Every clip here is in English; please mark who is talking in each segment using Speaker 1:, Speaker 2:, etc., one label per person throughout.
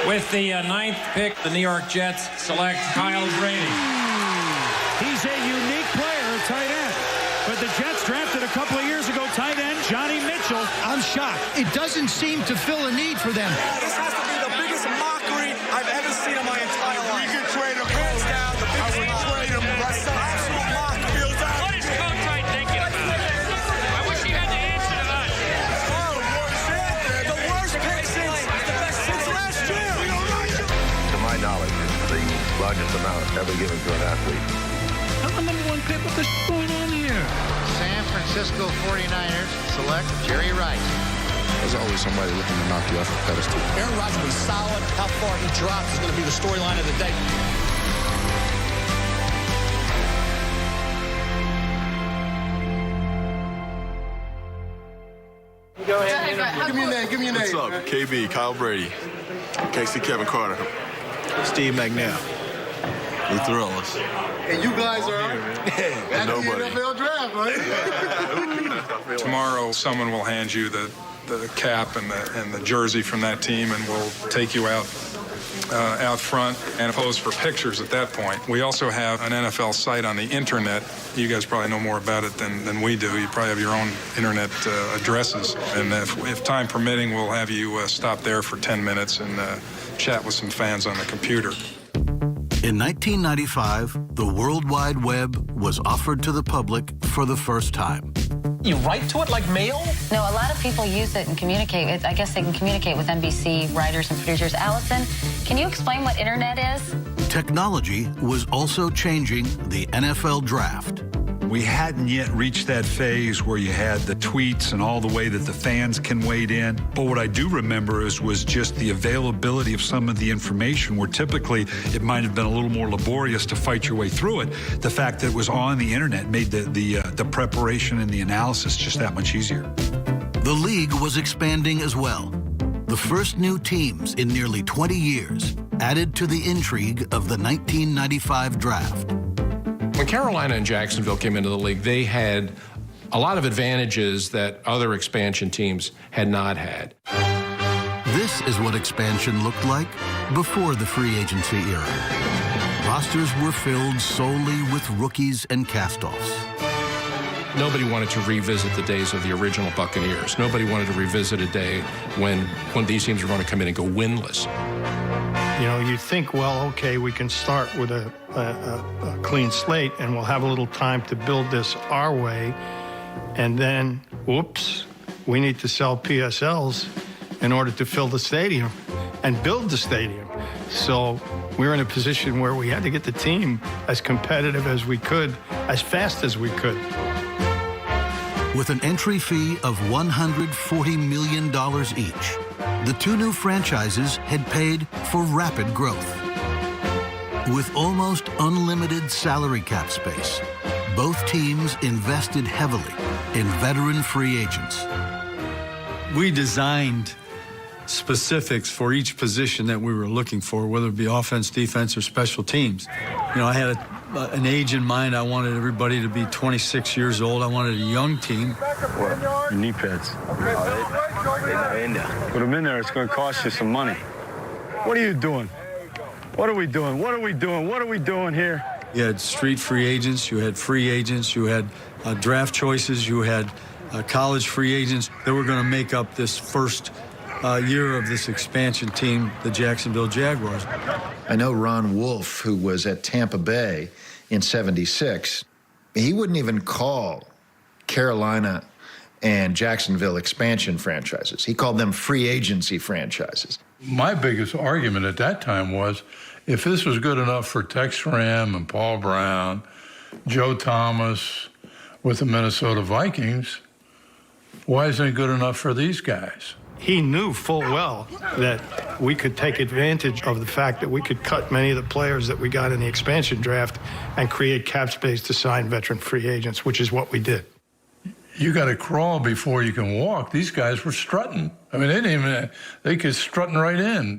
Speaker 1: With the ninth pick, the New York Jets select Kyle Brady.
Speaker 2: He's a unique player, a tight end. But the Jets drafted a couple of years ago tight end Johnny Mitchell.
Speaker 3: I'm shocked. It doesn't seem to fill a need for them.
Speaker 4: This has to be the biggest mockery I've ever seen in my entire life.
Speaker 5: We could trade him.
Speaker 4: Hands down, the biggest mockery.
Speaker 5: Trade him right now.
Speaker 4: Absolute mockery.
Speaker 6: What is Coach Wright thinking about it? I wish he had the answer to that.
Speaker 4: The worst pick since last year.
Speaker 7: To my knowledge, it's the largest amount ever given to an athlete.
Speaker 2: I'm the number one pick. What the going on here?
Speaker 8: San Francisco 49ers select Jerry Rice.
Speaker 9: There's always somebody looking to knock you off a pedestal.
Speaker 10: Aaron Rodgers will be solid. How far he drops is going to be the storyline of the day.
Speaker 5: Go ahead. Give me your name. Give me your name.
Speaker 9: What's up? KB, Kyle Brady.
Speaker 5: KC Kevin Carter.
Speaker 9: Steve McNair. You thrill us.
Speaker 5: And you guys are that's
Speaker 9: nobody.
Speaker 5: the NFL draft, right?
Speaker 11: Tomorrow, someone will hand you the cap and the jersey from that team, and we'll take you out front and pose for pictures at that point. We also have an NFL site on the internet. You guys probably know more about it than we do. You probably have your own internet addresses. And if time permitting, we'll have you stop there for 10 minutes and chat with some fans on the computer.
Speaker 12: In 1995, the World Wide Web was offered to the public for the first time.
Speaker 10: You write to it like mail?
Speaker 13: No, a lot of people use it and communicate. I guess they can communicate with NBC writers and producers. Allison, can you explain what internet is?
Speaker 12: Technology was also changing the NFL draft.
Speaker 14: We hadn't yet reached that phase where you had the tweets and all the way that the fans can wade in. But what I do remember was just the availability of some of the information where typically it might have been a little more laborious to fight your way through it. The fact that it was on the internet made the preparation and the analysis just that much easier.
Speaker 12: The league was expanding as well. The first new teams in nearly 20 years added to the intrigue of the 1995 draft.
Speaker 15: When Carolina and Jacksonville came into the league, they had a lot of advantages that other expansion teams had not had.
Speaker 12: This is what expansion looked like before the free agency era. Rosters were filled solely with rookies and castoffs.
Speaker 15: Nobody wanted to revisit the days of the original Buccaneers. Nobody wanted to revisit a day when these teams were going to come in and go winless.
Speaker 3: You know, you think, well, okay, we can start with a clean slate and we'll have a little time to build this our way. And then, whoops, we need to sell PSLs in order to fill the stadium and build the stadium. So we were in a position where we had to get the team as competitive as we could, as fast as we could.
Speaker 12: With an entry fee of $140 million each, the two new franchises had paid for rapid growth. With almost unlimited salary cap space, both teams invested heavily in veteran free agents.
Speaker 14: We designed specifics for each position that we were looking for, whether it be offense, defense, or special teams. You know, I had an age in mind. I wanted everybody to be 26 years old. I wanted a young team.
Speaker 9: What?
Speaker 5: Your knee pads.
Speaker 9: They're in there.
Speaker 5: Put them in there. It's going to cost you some money. What are you doing? What are we doing? What are we doing? What are we doing here?
Speaker 14: You had street free agents. You had free agents. You had draft choices. You had college free agents that were going to make up this first year of this expansion team, the Jacksonville Jaguars.
Speaker 16: I know Ron Wolf, who was at Tampa Bay in '76, he wouldn't even call Carolina and Jacksonville expansion franchises. He called them free agency franchises.
Speaker 17: My biggest argument at that time was, if this was good enough for Tex Schramm and Paul Brown, Joe Thomas with the Minnesota Vikings, why isn't it good enough for these guys?
Speaker 3: He knew full well that we could take advantage of the fact that we could cut many of the players that we got in the expansion draft and create cap space to sign veteran free agents, which is what we did.
Speaker 17: You got to crawl before you can walk. These guys were strutting. I mean, they could strutting right in.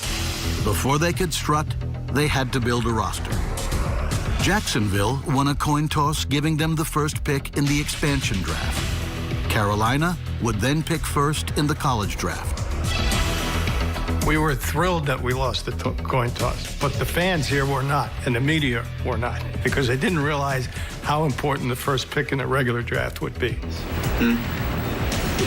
Speaker 12: Before they could strut, they had to build a roster. Jacksonville won a coin toss, giving them the first pick in the expansion draft. Carolina would then pick first in the college draft.
Speaker 3: We were thrilled that we lost the coin toss, but the fans here were not, and the media were not, because they didn't realize how important the first pick in the regular draft would be.
Speaker 5: You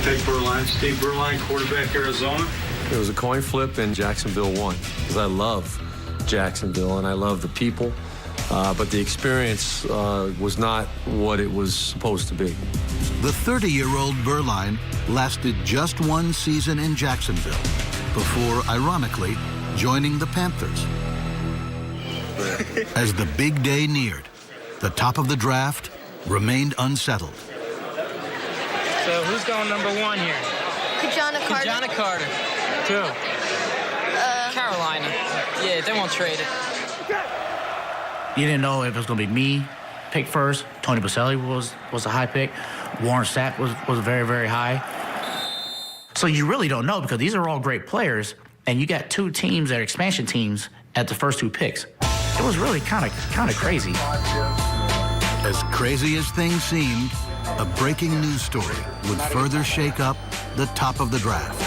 Speaker 5: take Berline, Steve Berline, quarterback, Arizona.
Speaker 18: It was a coin flip, and Jacksonville won, because I love Jacksonville, and I love the people, but the experience was not what it was supposed to be.
Speaker 12: The 30-year-old Berline lasted just one season in Jacksonville before, ironically, joining the Panthers. As the big day neared, the top of the draft remained unsettled.
Speaker 19: So who's going number 1 here?
Speaker 20: Kajana Carter.
Speaker 19: Kajana Carter. 2. Carolina. Yeah, they won't trade it.
Speaker 21: You didn't know if it was going to be me pick first. Tony Boselli was a high pick. Warren Sapp was very, very high. So you really don't know, because these are all great players, and you got 2 teams that are expansion teams at the first 2 picks. It was really kind of crazy.
Speaker 12: As crazy as things seemed, a breaking news story would further shake up the top of the draft.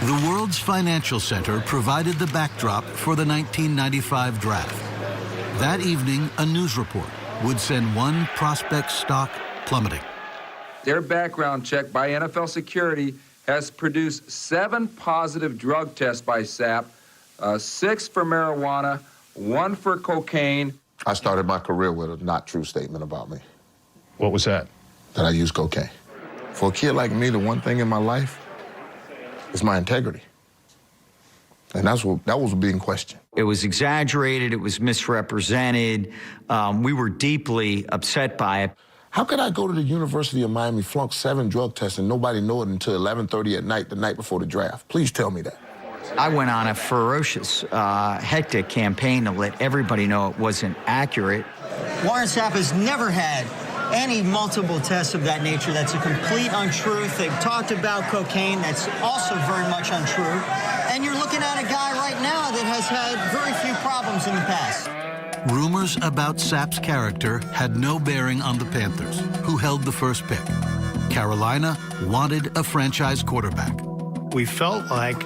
Speaker 12: The world's financial center provided the backdrop for the 1995 draft. That evening, a news report would send one prospect's stock plummeting.
Speaker 22: Their background check by NFL Security has produced 7 positive drug tests by Sapp, 6 for marijuana, 1 for cocaine.
Speaker 7: I started my career with a not true statement about me.
Speaker 9: What was that?
Speaker 7: That I use cocaine. For a kid like me, the one thing in my life is my integrity. And that was being questioned.
Speaker 23: It was exaggerated. It was misrepresented. We were deeply upset by it.
Speaker 7: How could I go to the University of Miami, flunk 7 drug tests, and nobody know it until 11:30 at night, the night before the draft? Please tell me that.
Speaker 23: I went on a ferocious, hectic campaign to let everybody know it wasn't accurate.
Speaker 24: Warren Sapp has never had any multiple tests of that nature. That's a complete untruth. They've talked about cocaine. That's also very much untrue. And you're looking at a guy right now that has had very few problems in the past.
Speaker 12: Rumors about Sapp's character had no bearing on the Panthers, who held the first pick. Carolina wanted a franchise quarterback.
Speaker 3: We felt like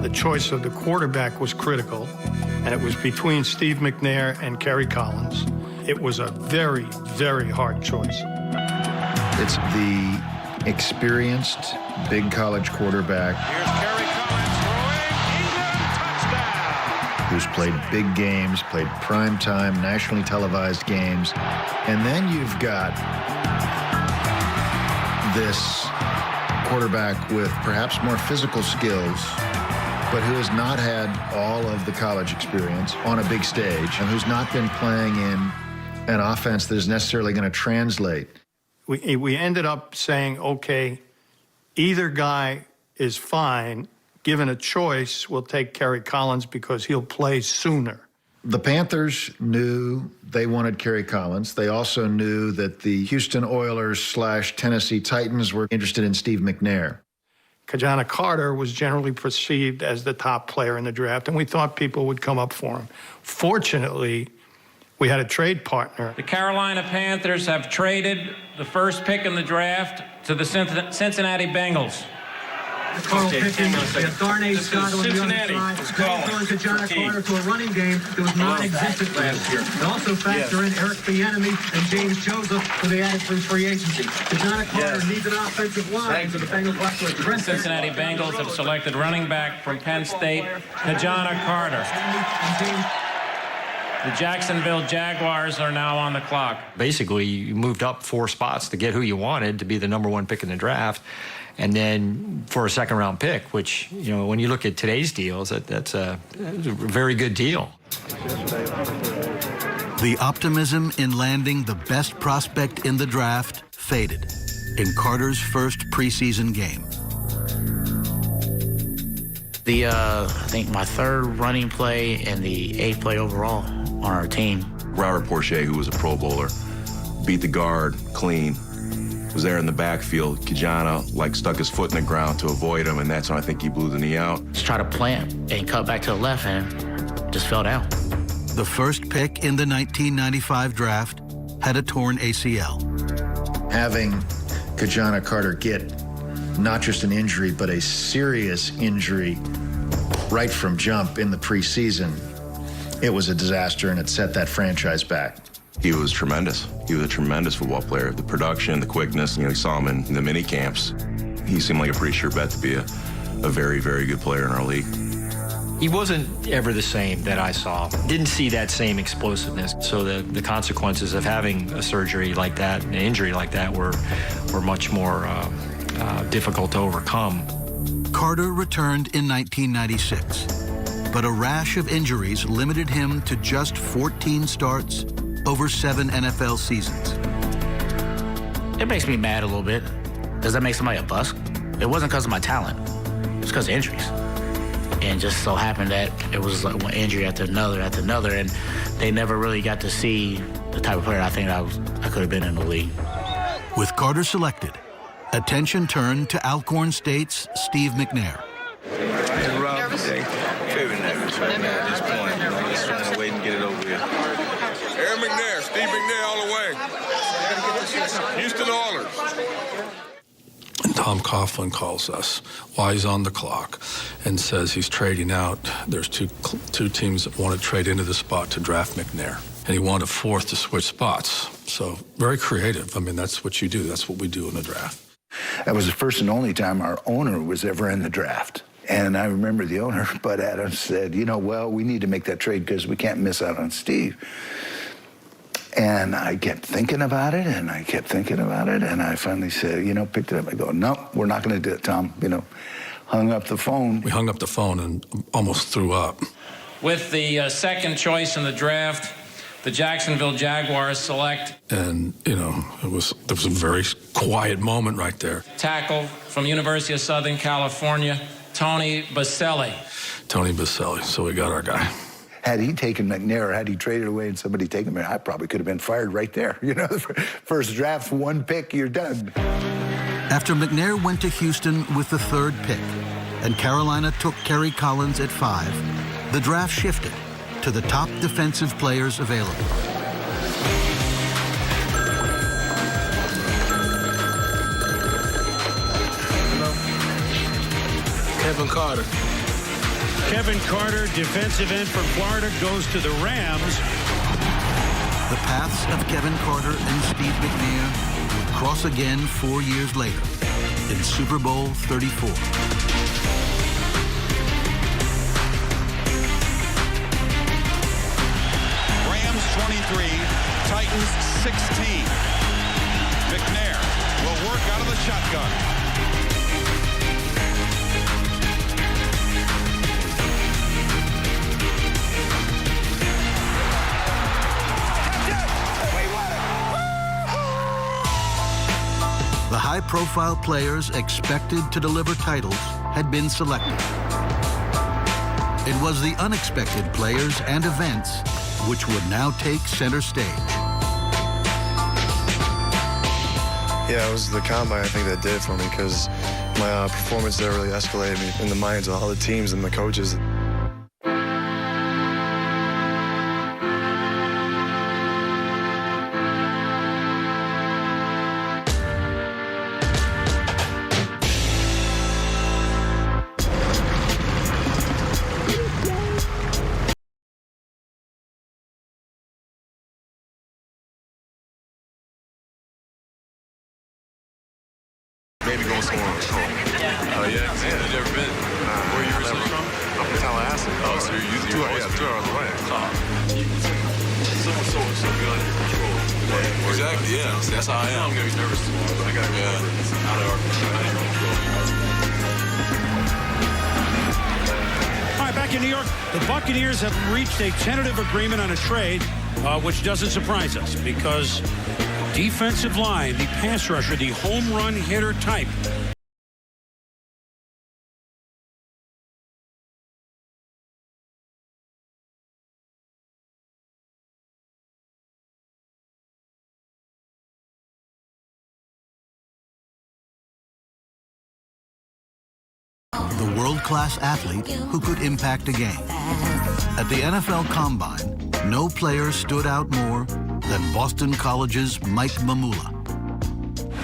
Speaker 3: the choice of the quarterback was critical, and it was between Steve McNair and Kerry Collins. It was a very, very hard choice.
Speaker 16: It's the experienced big college quarterback who's played big games, played primetime, nationally televised games. And then you've got this quarterback with perhaps more physical skills, but who has not had all of the college experience on a big stage and who's not been playing in an offense that is necessarily going to translate.
Speaker 3: We ended up saying, okay, either guy is fine. Given a choice, we'll take Kerry Collins because he'll play sooner.
Speaker 16: The Panthers knew they wanted Kerry Collins. They also knew that the Houston Oilers / Tennessee Titans were interested in Steve McNair.
Speaker 3: Kajana Carter was generally perceived as the top player in the draft, and we thought people would come up for him. Fortunately, we had a trade partner.
Speaker 1: The Carolina Panthers have traded the first pick in the draft to the Cincinnati Bengals.
Speaker 25: Carl Pickens, we have Darnay Scott on the other side. Going to John Carter to a running game that was non-existent last year. And also factor in Eric Bieniemy and James Joseph, who they added through free agency. John Carter needs an offensive line, so the Bengals will have to address
Speaker 1: The Cincinnati Bengals have selected running back from Penn State, Kajana Carter. The Jacksonville Jaguars are now on the clock.
Speaker 26: Basically, you moved up 4 spots to get who you wanted to be the #1 pick in the draft. And then for a second-round pick, which, you know, when you look at today's deals, that's a very good deal.
Speaker 12: The optimism in landing the best prospect in the draft faded in Carter's first preseason game.
Speaker 21: I think my 3rd running play and the 8th play overall on our team.
Speaker 9: Robert Porcher, who was a Pro Bowler, beat the guard clean.
Speaker 2: was there in the backfield. Kijana, stuck his foot in the ground to avoid him, and that's when I think he blew the knee out.
Speaker 21: Just try to plant and cut back to the left and just fell down.
Speaker 12: The first pick in the 1995 draft had a torn ACL.
Speaker 16: Having Kijana Carter get not just an injury, but a serious injury right from jump in the preseason, it was a disaster, and it set that franchise back.
Speaker 2: He was tremendous. He was a tremendous football player. The production, the quickness, you saw him in the mini camps. He seemed like a pretty sure bet to be a very, very good player in our league.
Speaker 26: He wasn't ever the same that I saw. Didn't see that same explosiveness. So the consequences of having a surgery like that, an injury like that, were much more difficult to overcome.
Speaker 12: Carter returned in 1996, but a rash of injuries limited him to just 14 starts over 7 NFL seasons.
Speaker 21: It makes me mad a little bit. Does that make somebody a bust? It wasn't because of my talent. It's because of injuries. And just so happened that it was like one injury after another, and they never really got to see the type of player I think I could have been in the league.
Speaker 12: With Carter selected, attention turned to Alcorn State's Steve McNair.
Speaker 9: Nervous? Very nervous right now at this point. Just trying to wait and get it over with.
Speaker 4: Aaron McNair, Steve McNair all the way. Houston Oilers.
Speaker 6: And Tom Coughlin calls us while he's on the clock and says he's trading out. There's two teams that want to trade into the spot to draft McNair. And he wanted a fourth to switch spots. So very creative. I mean, that's what you do. That's what we do in the draft.
Speaker 8: That was the first and only time our owner was ever in the draft. And I remember the owner, Bud Adams, said, we need to make that trade because we can't miss out on Steve. And I kept thinking about it, and I finally said, picked it up. I go, no, we're not going to do it, Tom. Hung up the phone.
Speaker 6: We hung up the phone and almost threw up.
Speaker 1: With the second choice in the draft, the Jacksonville Jaguars select.
Speaker 6: And, there was a very quiet moment right there.
Speaker 1: Tackle from University of Southern California, Tony Baselli.
Speaker 6: Tony Baselli, so we got our guy.
Speaker 8: Had he taken McNair, or had he traded away and somebody taken him, I probably could have been fired right there. First draft, one pick, you're done.
Speaker 12: After McNair went to Houston with the third pick, and Carolina took Kerry Collins at 5, the draft shifted to the top defensive players available.
Speaker 9: Kevin Carter.
Speaker 11: Kevin Carter, defensive end for Florida, goes to the Rams.
Speaker 12: The paths of Kevin Carter and Steve McNair would cross again 4 years later in Super Bowl 34.
Speaker 20: Rams 23, Titans 16. McNair will work out of the shotgun.
Speaker 12: The high-profile players expected to deliver titles had been selected. It was the unexpected players and events which would now take center stage.
Speaker 9: Yeah, it was the combine, I think, that did it for me because my performance there really escalated me in the minds of all the teams and the coaches. Maybe going somewhere. Oh, yeah? Yeah, I've never been. Where you originally from? I'm from Tallahassee. Oh, so you're using your 2 hours away. Someone's so good under your control. Exactly, yeah. See, that's how I am. I'm going to be nervous tomorrow, but I got to go out of our control.
Speaker 11: All right, back in New York, the Buccaneers have reached a tentative agreement on a trade, which doesn't surprise us because defensive line, the pass rusher, the home run hitter type
Speaker 12: the world-class athlete who could impact a game. At the NFL Combine, no player stood out more than Boston College's Mike Mamula.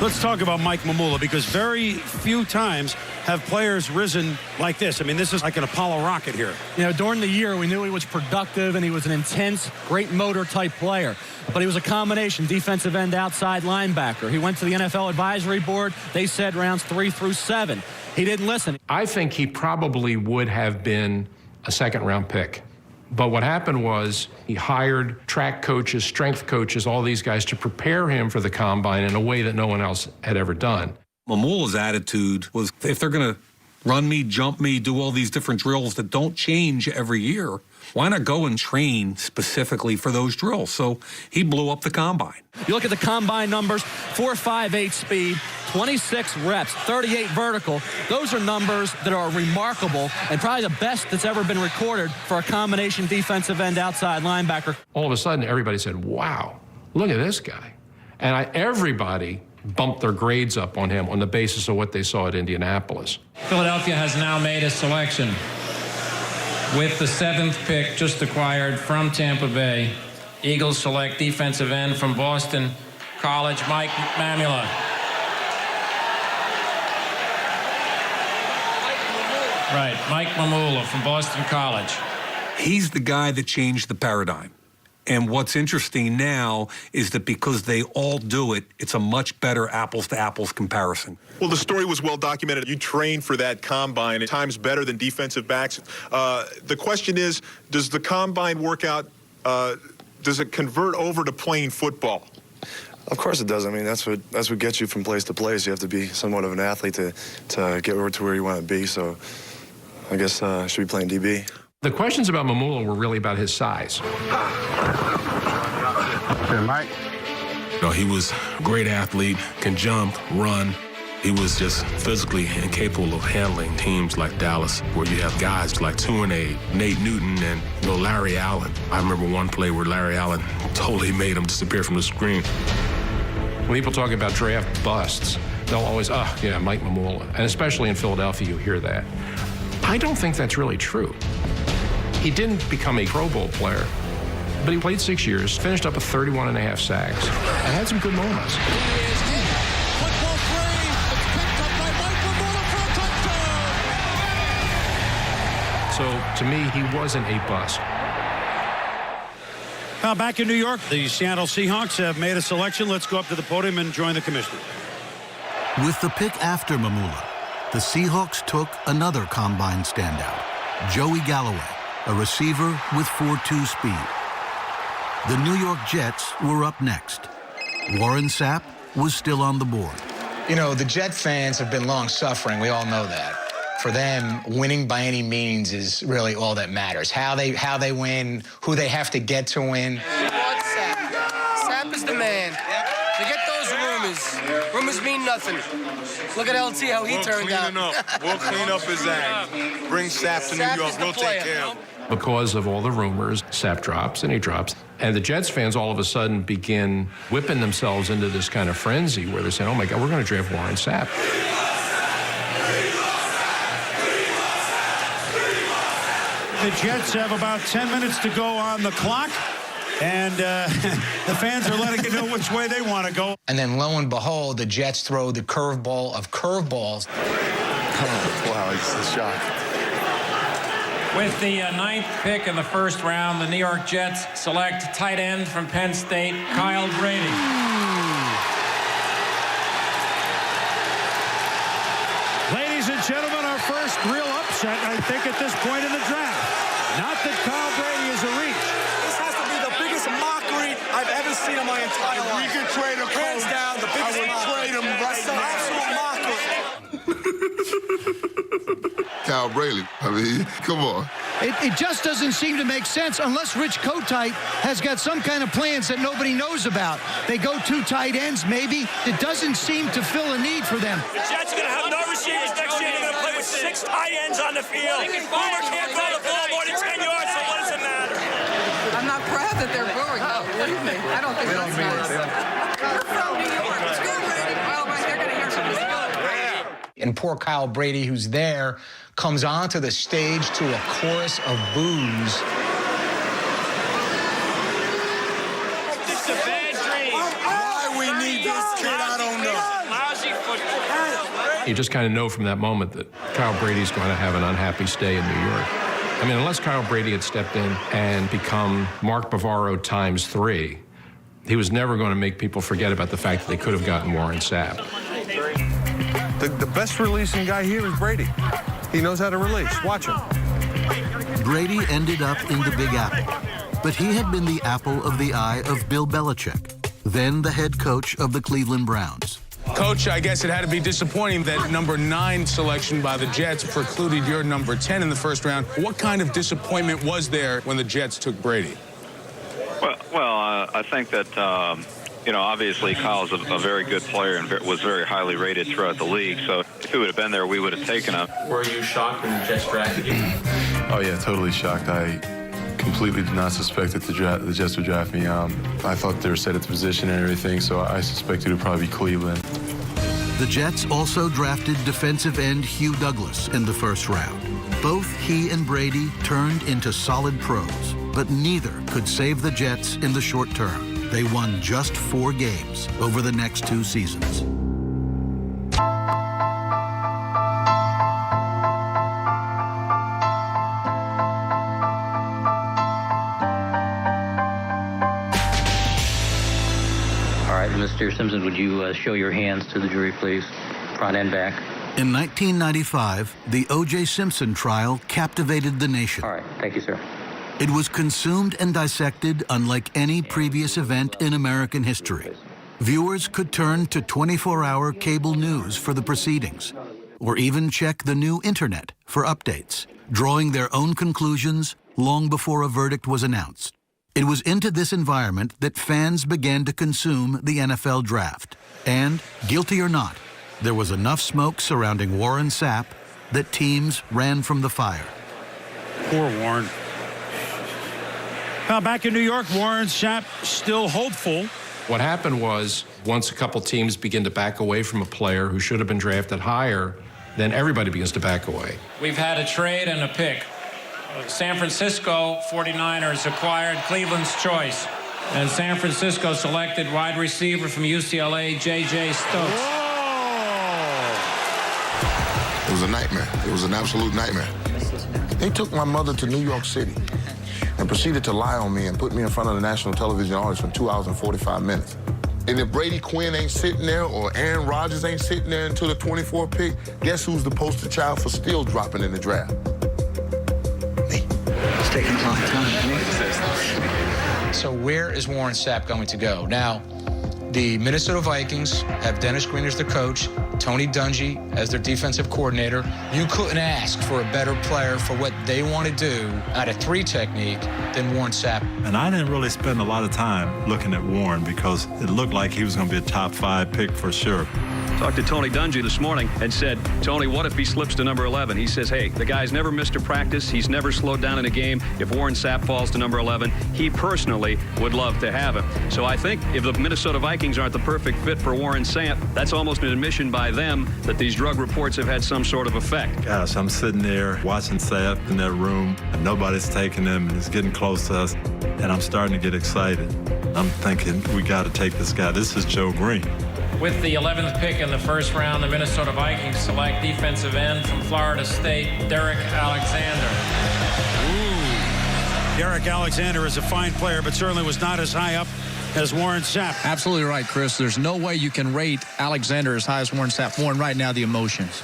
Speaker 11: Let's talk about Mike Mamula, because very few times have players risen like this. I mean, this is like an Apollo rocket here.
Speaker 5: You know, during the year, we knew he was productive and he was an intense, great motor type player. But he was a combination defensive end, outside linebacker. He went to the NFL advisory board. They said rounds 3 through 7. He didn't listen.
Speaker 10: I think he probably would have been a second-round pick. But what happened was he hired track coaches, strength coaches, all these guys to prepare him for the combine in a way that no one else had ever done.
Speaker 13: Mamula's attitude was, if they're going to run me, jump me, do all these different drills that don't change every year, why not go and train specifically for those drills? So he blew up the combine.
Speaker 5: You look at the combine numbers, 4.58 speed, 26 reps, 38 vertical. Those are numbers that are remarkable and probably the best that's ever been recorded for a combination defensive end outside linebacker.
Speaker 10: All of a sudden, everybody said, wow, look at this guy. And everybody bumped their grades up on him on the basis of what they saw at Indianapolis.
Speaker 1: Philadelphia has now made a selection with the 7th pick just acquired from Tampa Bay. Eagles select defensive end from Boston College, Mike Mamula. Right, Mike Mamula from Boston College.
Speaker 13: He's the guy that changed the paradigm. And what's interesting now is that because they all do it, it's a much better apples-to-apples comparison.
Speaker 14: Well, the story was well documented. You trained for that combine at times better than defensive backs. The question is, does the combine workout, does it convert over to playing football?
Speaker 15: Of course it does. I mean, that's what gets you from place to place. You have to be somewhat of an athlete to get over to where you want to be. So I guess I should be playing DB.
Speaker 10: The questions about Mamula were really about his size.
Speaker 14: Hey, Mike.
Speaker 2: No, he was a great athlete, can jump, run. He was just physically incapable of handling teams like Dallas, where you have guys like Tournay, Nate Newton, and Larry Allen. I remember one play where Larry Allen totally made him disappear from the screen.
Speaker 10: When people talk about draft busts, they'll always, Mike Mamula. And especially in Philadelphia, you hear that. I don't think that's really true. He didn't become a Pro Bowl player, but he played 6 years, finished up with 31.5 sacks, and had some good moments. So, to me, he wasn't a bust.
Speaker 11: Now, back in New York, the Seattle Seahawks have made a selection. Let's go up to the podium and join the commissioner.
Speaker 12: With the pick after Mamula, the Seahawks took another combine standout, Joey Galloway, a receiver with 4.2 speed. The New York Jets were up next. Warren Sapp was still on the board.
Speaker 17: You know, the Jet fans have been long-suffering. We all know that. For them, winning by any means is really all that matters. How they win, who they have to get to win.
Speaker 27: We want Sapp. Sapp is the man. Forget those rumors. Rumors mean nothing. Look at LT, how he turned out.
Speaker 14: We'll clean up his act. Bring Sapp to New York. We'll take care of him.
Speaker 10: Because of all the rumors, Sapp drops and he drops. And the Jets fans all of a sudden begin whipping themselves into this kind of frenzy where they're saying, oh my God, we're going to draft Warren Sapp.
Speaker 11: The Jets have about 10 minutes to go on the clock, and the fans are letting you know which way they want to go.
Speaker 17: And then, lo and behold, the Jets throw the curveball of curveballs.
Speaker 15: Oh, wow, it's a shock.
Speaker 1: With the 9th pick in the first round, the New York Jets select tight end from Penn State, Kyle Brady.
Speaker 11: Ladies and gentlemen, our first real upset, I think, at this point in the draft. Not that Kyle Brady is a reach.
Speaker 27: This has to be the biggest mockery I've ever seen in my entire life.
Speaker 14: We could trade him.
Speaker 27: Hands down, the biggest mockery. I would trade him right now. Absolute mockery.
Speaker 7: Kyle Brady. I mean, come on.
Speaker 28: It just doesn't seem to make sense unless Rich Kotite has got some kind of plans that nobody knows about. They go 2 tight ends, maybe. It doesn't seem to fill a need for them.
Speaker 29: The Jets are going to have no receivers next year. They're going to play with 6 tight ends on the field. Boomer can't throw the ball more than 10 yards, so what does it matter?
Speaker 19: I'm not proud that they're booing. Believe me. I don't think that's nice. You're from New York. It's good, Brady. Well, right, they're going to hear from this good.
Speaker 17: And poor Kyle Brady, who's there, comes onto the stage to a chorus of boos.
Speaker 29: It's a bad dream.
Speaker 4: Why we need this kid, I don't know.
Speaker 29: Lousy football.
Speaker 10: You just kind of know from that moment that Kyle Brady's going to have an unhappy stay in New York. I mean, unless Kyle Brady had stepped in and become Mark Bavaro ×3, he was never going to make people forget about the fact that they could have gotten Warren Sapp.
Speaker 9: The best releasing guy here is Brady. He knows how to release. Watch him.
Speaker 12: Brady ended up in the Big Apple, but he had been the apple of the eye of Bill Belichick, then the head coach of the Cleveland Browns.
Speaker 3: Coach, I guess it had to be disappointing that number 9 selection by the Jets precluded your number 10 in the first round. What kind of disappointment was there when the Jets took Brady?
Speaker 16: Well, I think that, obviously Kyle's a very good player and was very highly rated throughout the league. So if he would have been there, we would have taken him.
Speaker 18: Were you shocked when the Jets drafted you?
Speaker 9: Oh, yeah, totally shocked. I completely did not suspect that the Jets would draft me. I thought they were set at the position and everything, so I suspected it would probably be Cleveland.
Speaker 12: The Jets also drafted defensive end Hugh Douglas in the first round. Both he and Brady turned into solid pros, but neither could save the Jets in the short term. They won just 4 games over the next 2 seasons.
Speaker 21: Mr. Simpson, would you show your hands to the jury, please? Front and back.
Speaker 12: In 1995, the O.J. Simpson trial captivated the nation.
Speaker 21: All right. Thank you, sir.
Speaker 12: It was consumed and dissected unlike any previous event in American history. Viewers could turn to 24-hour cable news for the proceedings, or even check the new internet for updates, drawing their own conclusions long before a verdict was announced. It was into this environment that fans began to consume the NFL draft. And, guilty or not, there was enough smoke surrounding Warren Sapp that teams ran from the fire.
Speaker 11: Poor Warren. Now back in New York, Warren Sapp still hopeful.
Speaker 10: What happened was, once a couple teams begin to back away from a player who should have been drafted higher, then everybody begins to back away.
Speaker 1: We've had a trade and a pick. San Francisco 49ers acquired Cleveland's choice, and San Francisco selected wide receiver from UCLA, J.J. Stokes.
Speaker 7: It was a nightmare. It was an absolute nightmare. They took my mother to New York City and proceeded to lie on me and put me in front of the national television audience for 2 hours and 45 minutes. And if Brady Quinn ain't sitting there or Aaron Rodgers ain't sitting there until the 24th pick, guess who's the poster child for still dropping in the draft?
Speaker 17: It's taking a long time. So where is Warren Sapp going to go? Now, the Minnesota Vikings have Dennis Green as the coach, Tony Dungy as their defensive coordinator. You couldn't ask for a better player for what they want to do out of 3 technique than Warren Sapp.
Speaker 22: And I didn't really spend a lot of time looking at Warren because it looked like he was going to be a top 5 pick for sure.
Speaker 23: Talked to Tony Dungy this morning and said, Tony, what if he slips to number 11? He says, hey, the guy's never missed a practice. He's never slowed down in a game. If Warren Sapp falls to number 11, he personally would love to have him. So I think if the Minnesota Vikings aren't the perfect fit for Warren Sapp, that's almost an admission by them that these drug reports have had some sort of effect.
Speaker 22: Gosh, I'm sitting there watching Sapp in that room, and nobody's taking him, and it's getting close to us, and I'm starting to get excited. I'm thinking, we got to take this guy. This is Joe Green.
Speaker 1: With the 11th pick in the first round, the Minnesota Vikings select defensive end from Florida State, Derek Alexander.
Speaker 11: Derek Alexander is a fine player, but certainly was not as high up as Warren Sapp.
Speaker 24: Absolutely right, Chris. There's no way you can rate Alexander as high as Warren Sapp. Warren, right now, the emotions.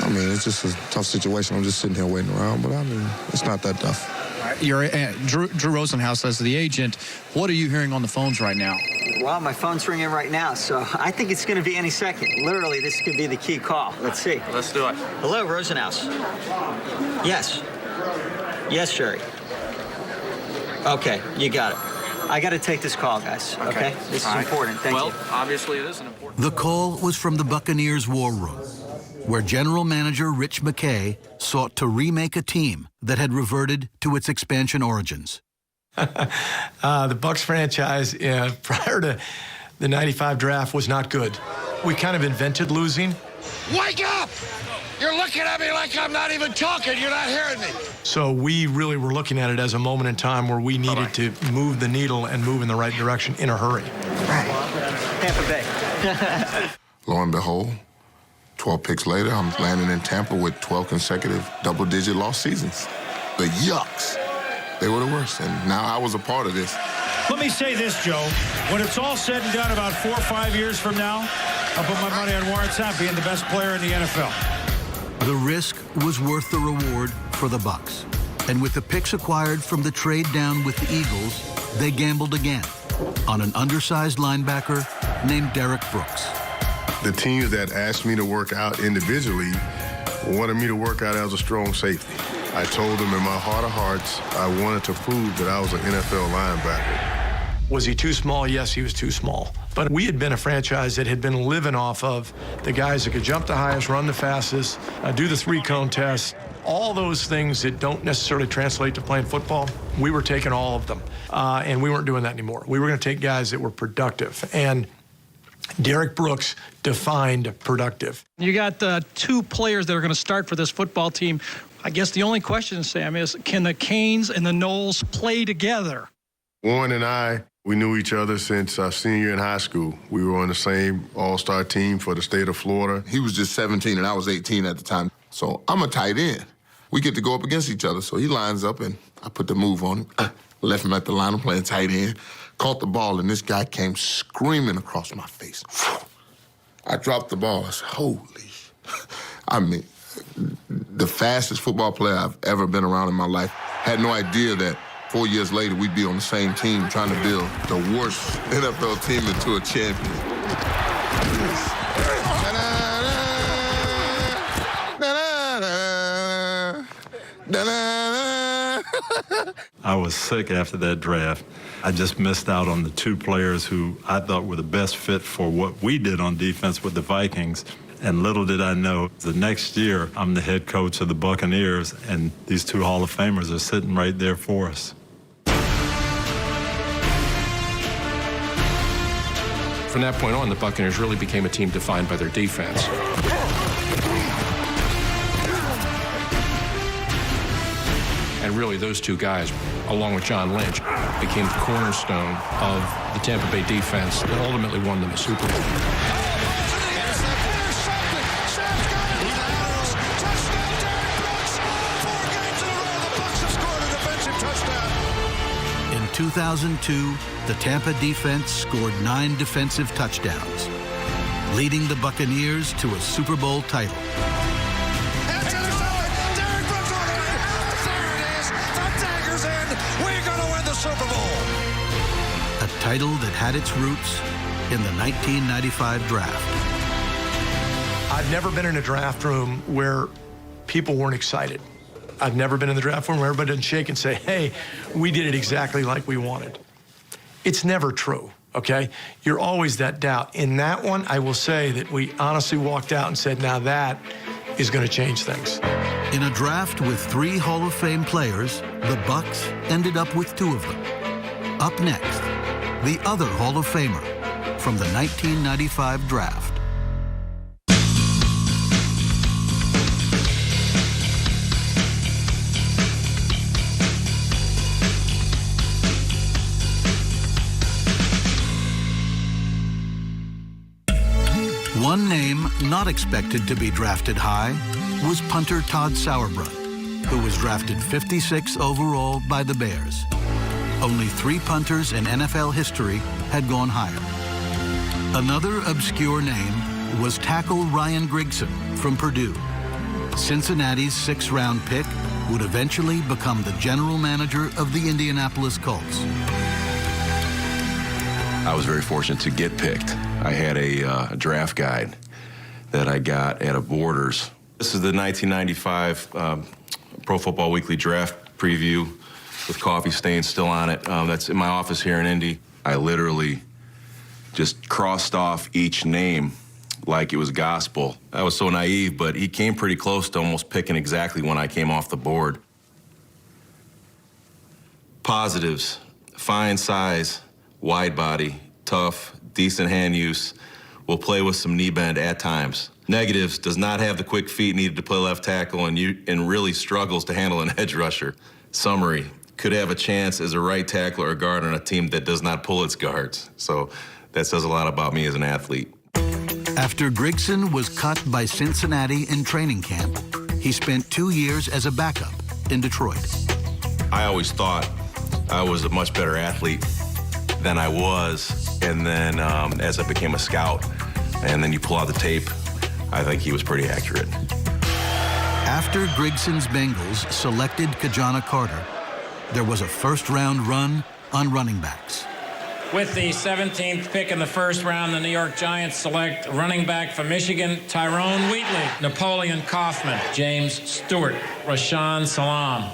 Speaker 7: I mean, it's just a tough situation. I'm just sitting here waiting around, but I mean, it's not that tough.
Speaker 24: Drew Rosenhaus as the agent. What are you hearing on the phones right now?
Speaker 25: Well, my phone's ringing right now, so I think it's going to be any second. Literally, this could be the key call. Let's see.
Speaker 24: Let's do it.
Speaker 25: Hello, Rosenhaus. Yes. Yes, Sherry. Okay, you got it. I got to take this call, guys. Okay? This is important. Thank you.
Speaker 24: Well, obviously it is an important.
Speaker 12: The call was from the Buccaneers' war room, where general manager Rich McKay sought to remake a team that had reverted to its expansion origins.
Speaker 26: The Bucs franchise prior to the '95 draft was not good. We kind of invented losing.
Speaker 30: Wake up!
Speaker 2: You're looking at me like I'm not even talking. You're not hearing me.
Speaker 26: So we really were looking at it as a moment in time where we needed to move the needle and move in the right direction in a hurry.
Speaker 25: Tampa Bay.
Speaker 7: Lo and behold, 12 picks later, I'm landing in Tampa with 12 consecutive double-digit loss seasons. The yucks, they were the worst, and now I was a part of this.
Speaker 11: Let me say this, Joe. When it's all said and done about 4 or 5 years from now, I'll put my money on Warren Sapp being the best player in the NFL.
Speaker 12: The risk was worth the reward for the Bucs. And with the picks acquired from the trade down with the Eagles, they gambled again on an undersized linebacker named Derek Brooks.
Speaker 5: The teams that asked me to work out individually wanted me to work out as a strong safety. I told them in my heart of hearts, I wanted to prove that I was an NFL linebacker.
Speaker 26: Was he too small? Yes, he was too small. But we had been a franchise that had been living off of the guys that could jump the highest, run the fastest, do the 3-cone test, all those things that don't necessarily translate to playing football. We were taking all of them, and we weren't doing that anymore. We were going to take guys that were productive, and Derek Brooks defined productive.
Speaker 24: You got 2 players that are going to start for this football team. I guess the only question, Sam, is can the Canes and the Knowles play together?
Speaker 5: Warren and I, we knew each other since our senior year in high school. We were on the same all-star team for the state of Florida.
Speaker 7: He was just 17 and I was 18 at the time. So I'm a tight end. We get to go up against each other. So he lines up and I put the move on him. Left him at the line, I'm playing tight end. Caught the ball and this guy came screaming across my face. I dropped the ball. I said, holy. I mean, the fastest football player I've ever been around in my life. Had no idea that 4 years later, we'd be on the same team trying to build the worst NFL team into a champion.
Speaker 22: I was sick after that draft. I just missed out on the 2 players who I thought were the best fit for what we did on defense with the Vikings. And little did I know, the next year, I'm the head coach of the Buccaneers, and these 2 Hall of Famers are sitting right there for us.
Speaker 10: From that point on, the Buccaneers really became a team defined by their defense. And really, those 2 guys, along with John Lynch, became the cornerstone of the Tampa Bay defense that ultimately won them a Super Bowl.
Speaker 12: In 2002, the Tampa defense scored 9 defensive touchdowns, leading the Buccaneers to a Super Bowl title.
Speaker 2: We're going to win the Super Bowl.
Speaker 12: A title that had its roots in the 1995 draft.
Speaker 26: I've never been in a draft room where people weren't excited. I've never been in the draft room where everybody didn't shake and say, hey, we did it exactly like we wanted. It's never true, okay? You're always that doubt. In that one, I will say that we honestly walked out and said, now that is going to change things.
Speaker 12: In a draft with 3 Hall of Fame players, the Bucs ended up with 2 of them. Up next, the other Hall of Famer from the 1995 draft. One name not expected to be drafted high was punter Todd Sauerbrunn, who was drafted 56 overall by the Bears. Only 3 punters in NFL history had gone higher. Another obscure name was tackle Ryan Grigson from Purdue. Cincinnati's 6th-round pick would eventually become the general manager of the Indianapolis Colts.
Speaker 6: I was very fortunate to get picked. I had a draft guide that I got at a Borders. This is the 1995 Pro Football Weekly draft preview with coffee stains still on it. That's in my office here in Indy. I literally just crossed off each name like it was gospel. I was so naive, but he came pretty close to almost picking exactly when I came off the board. Positives: fine size, wide body, tough, decent hand use, will play with some knee bend at times. Negatives, does not have the quick feet needed to play left tackle and really struggles to handle an edge rusher. Summary, could have a chance as a right tackle or guard on a team that does not pull its guards. So that says a lot about me as an athlete.
Speaker 12: After Grigson was cut by Cincinnati in training camp, he spent 2 years as a backup in Detroit.
Speaker 6: I always thought I was a much better athlete than I was, and then as I became a scout, and then you pull out the tape, I think he was pretty accurate.
Speaker 12: After Grigson's Bengals selected Kajana Carter, there was a first-round run on running backs.
Speaker 1: With the 17th pick in the first round, the New York Giants select running back from Michigan, Tyrone Wheatley, Napoleon Kaufman, James Stewart, Rashaan Salam.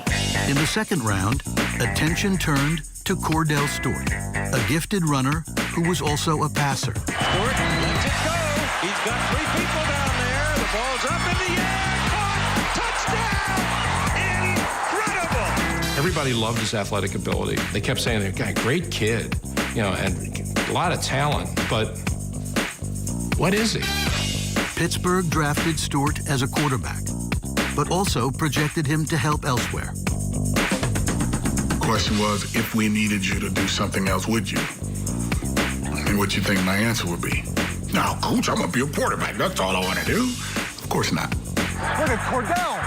Speaker 12: In the second round, attention turned to Cordell Stewart, a gifted runner who was also a passer.
Speaker 29: Stewart lets it go. He's got 3 people down there. The ball's up in the air. Caught. Touchdown. Incredible.
Speaker 10: Everybody loved his athletic ability. They kept saying, "Guy, great kid, and a lot of talent, but what is he?"
Speaker 12: Pittsburgh drafted Stewart as a quarterback, but also projected him to help elsewhere.
Speaker 4: The question was, if we needed you to do something else, would you? And what you think my answer would be? No, coach, I'm gonna be a quarterback. That's all I want to do. Of course not.
Speaker 29: Look at Cordell.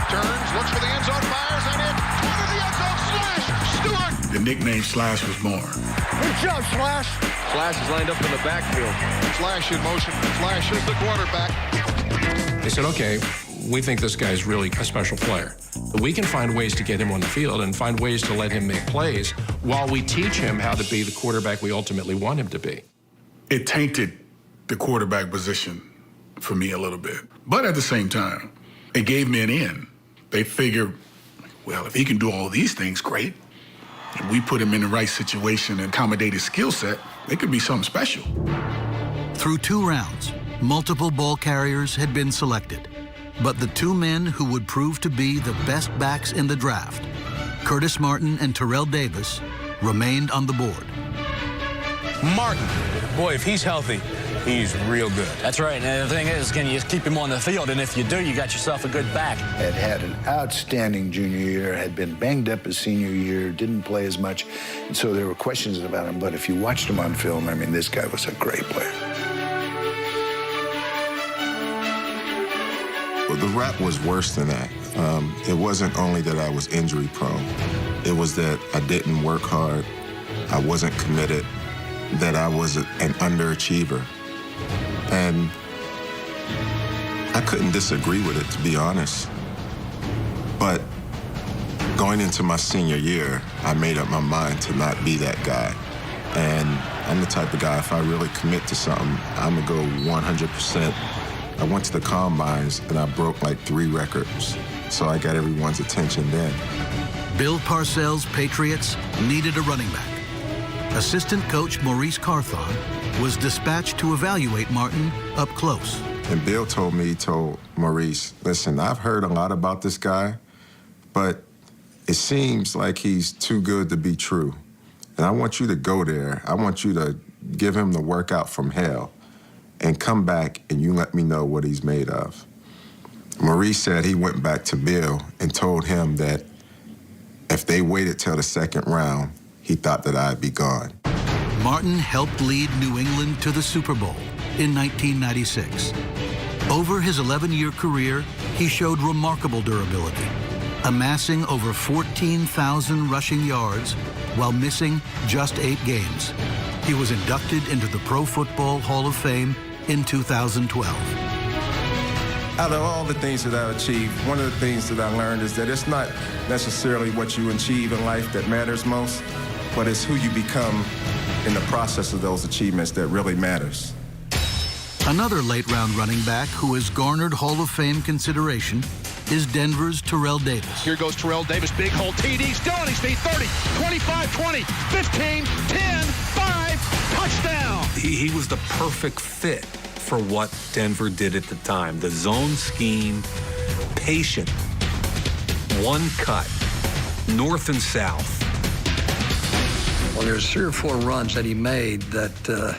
Speaker 29: Turns, looks for the end zone, fires, and it's out of the end zone. Slash, Stewart.
Speaker 4: The nickname Slash was born.
Speaker 29: Good job, Slash. Slash is lined up in the backfield. Slash in motion. Slash is the quarterback.
Speaker 10: They said, okay, we think this guy's really a special player. We can find ways to get him on the field and find ways to let him make plays while we teach him how to be the quarterback we ultimately want him to be.
Speaker 4: It tainted the quarterback position for me a little bit. But at the same time, it gave me an in. They figured, well, if he can do all these things, great. If we put him in the right situation and accommodate his skill set, it could be something special.
Speaker 12: Through 2 rounds, multiple ball carriers had been selected. But the 2 men who would prove to be the best backs in the draft, Curtis Martin and Terrell Davis, remained on the board.
Speaker 8: Martin, boy, if he's healthy, he's real good. That's right. And the thing is, can you keep him on the field? And if you do, you got yourself a good back.
Speaker 13: Had an outstanding junior year, had been banged up his senior year, didn't play as much. And so there were questions about him. But if you watched him on film, I mean, this guy was a great player.
Speaker 14: Well, the rap was worse than that. It wasn't only that I was injury prone. It was that I didn't work hard. I wasn't committed. That I was an underachiever. And I couldn't disagree with it, to be honest. But going into my senior year, I made up my mind to not be that guy. And I'm the type of guy, if I really commit to something, I'm gonna go 100%. I went to the combines and I broke like 3 records. So I got everyone's attention then.
Speaker 12: Bill Parcells' Patriots needed a running back. Assistant coach Maurice Carthon was dispatched to evaluate Martin up close.
Speaker 14: And Bill told Maurice, listen, I've heard a lot about this guy, but it seems like he's too good to be true. And I want you to go there. I want you to give him the workout from hell and come back and you let me know what he's made of. Maurice said he went back to Bill and told him that if they waited till the 2nd round, he thought that I'd be gone.
Speaker 12: Martin helped lead New England to the Super Bowl in 1996. Over his 11-year career, he showed remarkable durability, amassing over 14,000 rushing yards while missing just 8 games. He was inducted into the Pro Football Hall of Fame in 2012.
Speaker 14: Out of all the things that I've achieved, one of the things that I learned is that it's not necessarily what you achieve in life that matters most, but it's who you become in the process of those achievements that really matters.
Speaker 12: Another late-round running back who has garnered Hall of Fame consideration is Denver's Terrell Davis.
Speaker 29: Here goes Terrell Davis, big hole, TD, still on his feet, 30, 25, 20, 15, 10, 5, touchdown!
Speaker 15: He was the perfect fit for what Denver did at the time. The zone scheme, patient, one cut, north and south.
Speaker 19: Well, there's 3 or 4 runs that he made that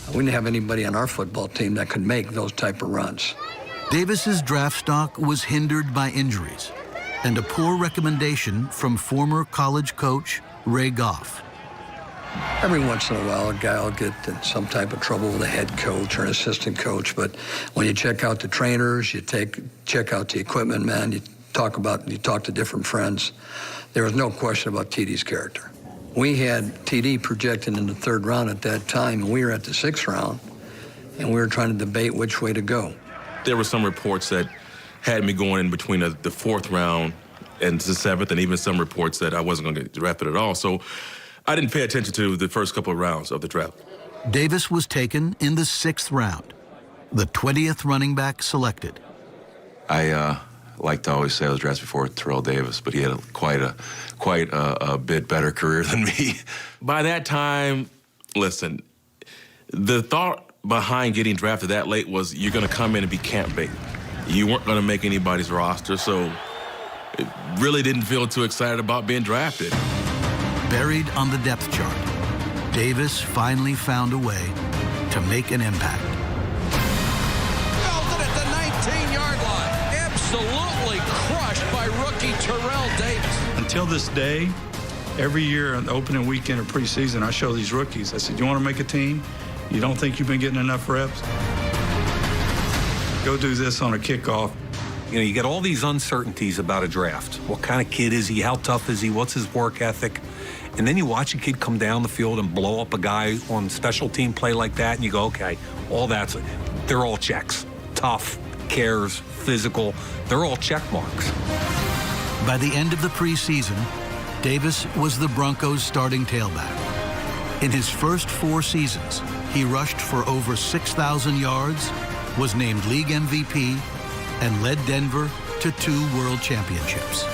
Speaker 3: We didn't have anybody on our football team that could make those type of runs.
Speaker 12: Davis's draft stock was hindered by injuries and a poor recommendation from former college coach Ray Goff.
Speaker 3: Every once in a while, a guy will get in some type of trouble with a head coach or an assistant coach, but when you check out the trainers, you check out the equipment man, you talk to different friends, there was no question about TD's character. We had TD projected in the 3rd round at that time, and we were at the 6th round, and we were trying to debate which way to go.
Speaker 6: There were some reports that had me going in between the 4th round and the 7th, and even some reports that I wasn't going to get drafted at all. So I didn't pay attention to the first couple of rounds of the draft.
Speaker 12: Davis was taken in the 6th round, the 20th running back selected.
Speaker 6: I like to always say I was drafted before Terrell Davis, but he had quite a bit better career than me. By that time, listen, the thought behind getting drafted that late was you're going to come in and be camp bait. You weren't going to make anybody's roster, so it really didn't feel too excited about being drafted.
Speaker 12: Buried on the depth chart, Davis finally found a way to make an impact.
Speaker 8: Belted at the 19-yard line. Absolutely crushed by rookie Terrell Davis.
Speaker 9: Until this day, every year on the opening weekend of preseason, I show these rookies. I said, you want to make a team? You don't think you've been getting enough reps? Go do this on a kickoff.
Speaker 15: You know, you get all these uncertainties about a draft. What kind of kid is he? How tough is he? What's his work ethic? And then you watch a kid come down the field and blow up a guy on special team play like that, and you go, okay, they're all checks. Tough, cares, physical, they're all check marks.
Speaker 12: By the end of the preseason, Davis was the Broncos' starting tailback. In his first 4 seasons, he rushed for over 6,000 yards, was named league MVP, and led Denver to 2 world championships.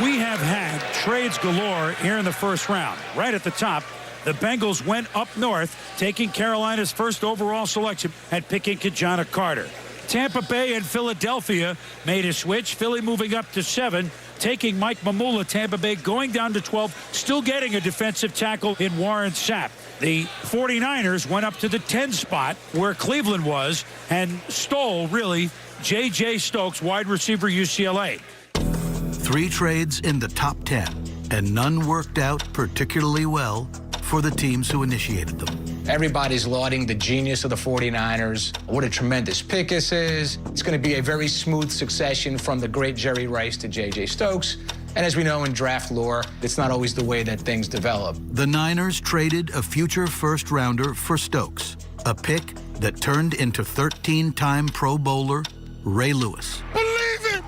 Speaker 11: We have had trades galore here in the 1st round. Right at the top, the Bengals went up north, taking Carolina's 1st overall selection at picking Kajana Carter. Tampa Bay and Philadelphia made a switch. Philly moving up to 7, taking Mike Mamula. Tampa Bay going down to 12, still getting a defensive tackle in Warren Sapp. The 49ers went up to the 10 spot where Cleveland was and stole, really, J.J. Stokes, wide receiver, UCLA.
Speaker 12: 3 trades in the top 10, and none worked out particularly well for the teams who initiated them.
Speaker 17: Everybody's lauding the genius of the 49ers. What a tremendous pick this is. It's going to be a very smooth succession from the great Jerry Rice to J.J. Stokes. And as we know in draft lore, it's not always the way that things develop.
Speaker 12: The Niners traded a future 1st rounder for Stokes, a pick that turned into 13-time Pro Bowler Ray Lewis.
Speaker 2: Believe it!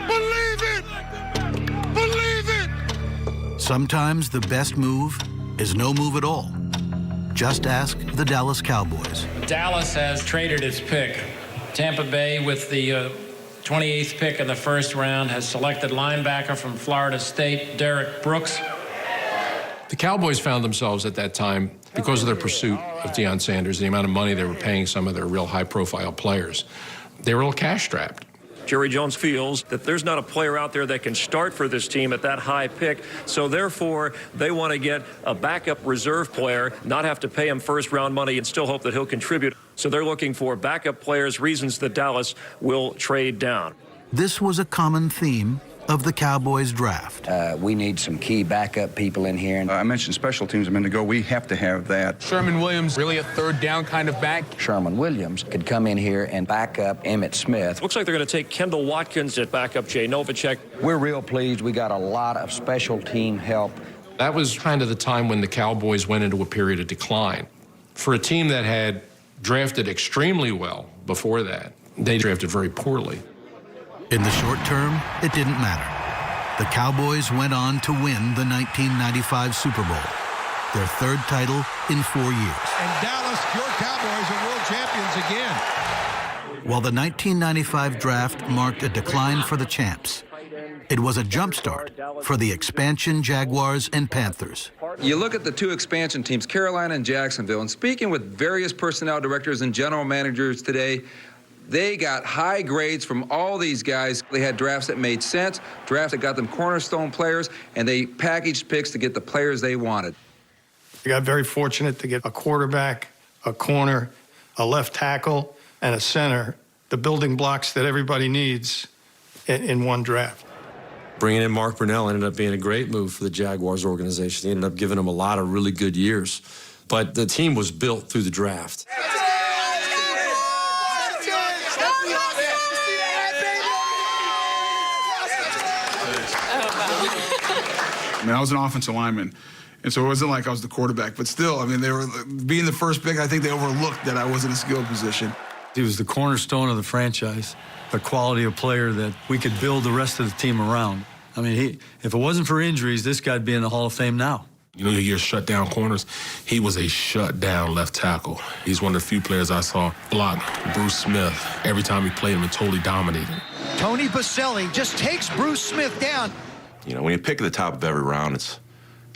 Speaker 2: Believe it! Believe it!
Speaker 12: Sometimes the best move is no move at all. Just ask the Dallas Cowboys.
Speaker 1: Dallas has traded its pick. Tampa Bay, with the 28th pick in the 1st round, has selected linebacker from Florida State, Derek Brooks.
Speaker 10: The Cowboys found themselves at that time, because of their pursuit of Deion Sanders, the amount of money they were paying some of their real high-profile players, they were all cash-strapped.
Speaker 29: Jerry Jones feels that there's not a player out there that can start for this team at that high pick, so therefore they want to get a backup reserve player, not have to pay him 1st-round money and still hope that he'll contribute. So they're looking for backup players, reasons that Dallas will trade down.
Speaker 12: This was a common theme of the Cowboys draft.
Speaker 16: We need some key backup people in here.
Speaker 18: I mentioned special teams a minute ago. We have to have that.
Speaker 16: Sherman Williams, really a 3rd down kind of back. Sherman Williams could come in here and back up Emmitt Smith.
Speaker 29: Looks like they're going to take Kendall Watkins at backup Jay Novacek.
Speaker 16: We're real pleased. We got a lot of special team help.
Speaker 10: That was kind of the time when the Cowboys went into a period of decline. For a team that had drafted extremely well before that, they drafted very poorly.
Speaker 12: In the short term, it didn't matter. The Cowboys went on to win the 1995 Super Bowl, their 3rd title in 4 years.
Speaker 2: And Dallas, your Cowboys are world champions again.
Speaker 12: While the 1995 draft marked a decline for the champs, it was a jumpstart for the expansion Jaguars and Panthers.
Speaker 5: You look at the two expansion teams, Carolina and Jacksonville, and speaking with various personnel directors and general managers today, they got high grades from all these guys. They had drafts that made sense, drafts that got them cornerstone players, and they packaged picks to get the players they wanted.
Speaker 26: We got very fortunate to get a quarterback, a corner, a left tackle, and a center, the building blocks that everybody needs in one draft.
Speaker 19: Bringing in Mark Brunell ended up being a great move for the Jaguars organization. He ended up giving them a lot of really good years. But the team was built through the draft.
Speaker 4: I mean, I was an offensive lineman, and so it wasn't like I was the quarterback. But still, I mean, they were being the first pick. I think they overlooked that I was in a skilled position.
Speaker 20: He was the cornerstone of the franchise, a quality of player that we could build the rest of the team around. I mean, if it wasn't for injuries, this guy'd be in the Hall of Fame now.
Speaker 21: You know, your shutdown corners, he was a shutdown left tackle. He's one of the few players I saw block Bruce Smith every time he played him and totally dominated.
Speaker 2: Tony Boselli just takes Bruce Smith down.
Speaker 6: You know, when you pick at the top of every round,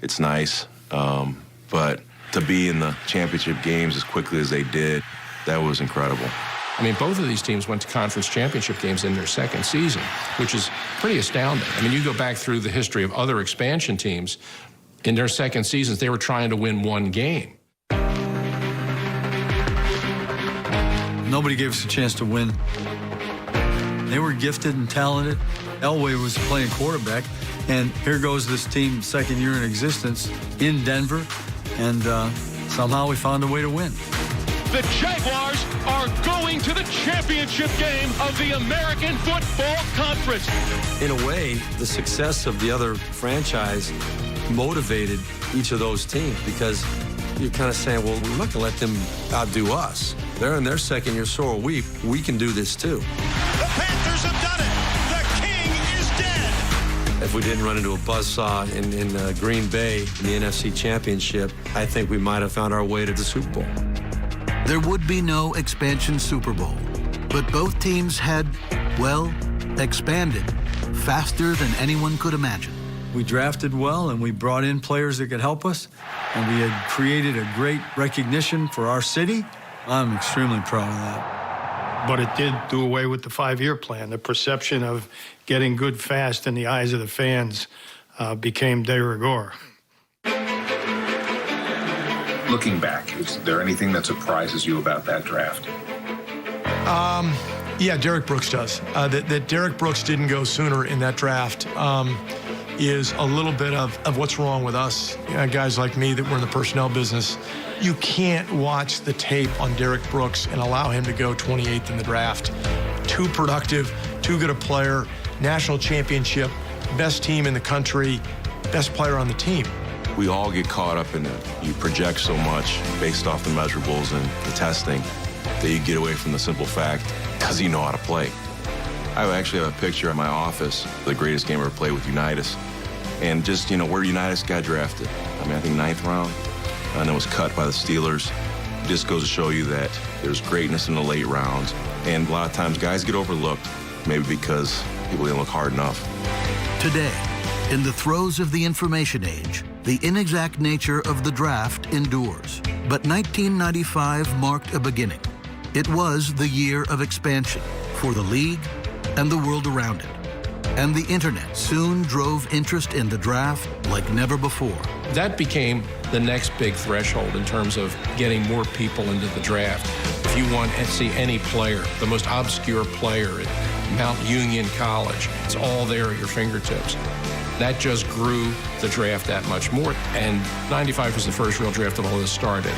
Speaker 6: it's nice. But to be in the championship games as quickly as they did, that was incredible.
Speaker 10: I mean, both of these teams went to conference championship games in their second season, which is pretty astounding. I mean, you go back through the history of other expansion teams, in their second seasons, they were trying to win one game.
Speaker 20: Nobody gave us a chance to win. They were gifted and talented. Elway was playing quarterback, and here goes this team, second year in existence, in Denver, and somehow we found a way to win.
Speaker 23: The Jaguars are going to the championship game of the American Football Conference.
Speaker 19: In a way, the success of the other franchise motivated each of those teams because you're kind of saying, well, we're not going to let them outdo us. They're in their second year, so are we. We can do this too.
Speaker 23: The Panthers have done it. The king is dead.
Speaker 19: If we didn't run into a buzzsaw in Green Bay in the NFC Championship, I think we might have found our way to the Super Bowl.
Speaker 12: There would be no expansion Super Bowl, but both teams had, well, expanded faster than anyone could imagine.
Speaker 20: We drafted well, and we brought in players that could help us, and we had created a great recognition for our city. I'm extremely proud of that.
Speaker 26: But it did do away with the 5-year plan. The perception of getting good fast in the eyes of the fans became de rigueur.
Speaker 24: Looking back, is there anything that surprises you about that draft?
Speaker 26: Yeah, Derek Brooks does. That Derek Brooks didn't go sooner in that draft is a little bit of what's wrong with us, guys like me that were in the personnel business. You can't watch the tape on Derek Brooks and allow him to go 28th in the draft. Too productive, too good a player, national championship, best team in the country, best player on the team.
Speaker 6: We all get caught up in it. You project so much based off the measurables and the testing that you get away from the simple fact, does he know how to play? I actually have a picture in my office, the greatest game I ever played with Unitas. And just, where Unitas got drafted. I mean, I think 9th round, and then was cut by the Steelers. It just goes to show you that there's greatness in the late rounds. And a lot of times guys get overlooked, maybe because people didn't look hard enough.
Speaker 12: Today, in the throes of the information age, the inexact nature of the draft endures. But 1995 marked a beginning. It was the year of expansion for the league and the world around it. And the internet soon drove interest in the draft like never before.
Speaker 10: That became the next big threshold in terms of getting more people into the draft. If you want to see any player, the most obscure player at Mount Union College, it's all there at your fingertips. That just grew the draft that much more. And 95 was the first real draft that all this started.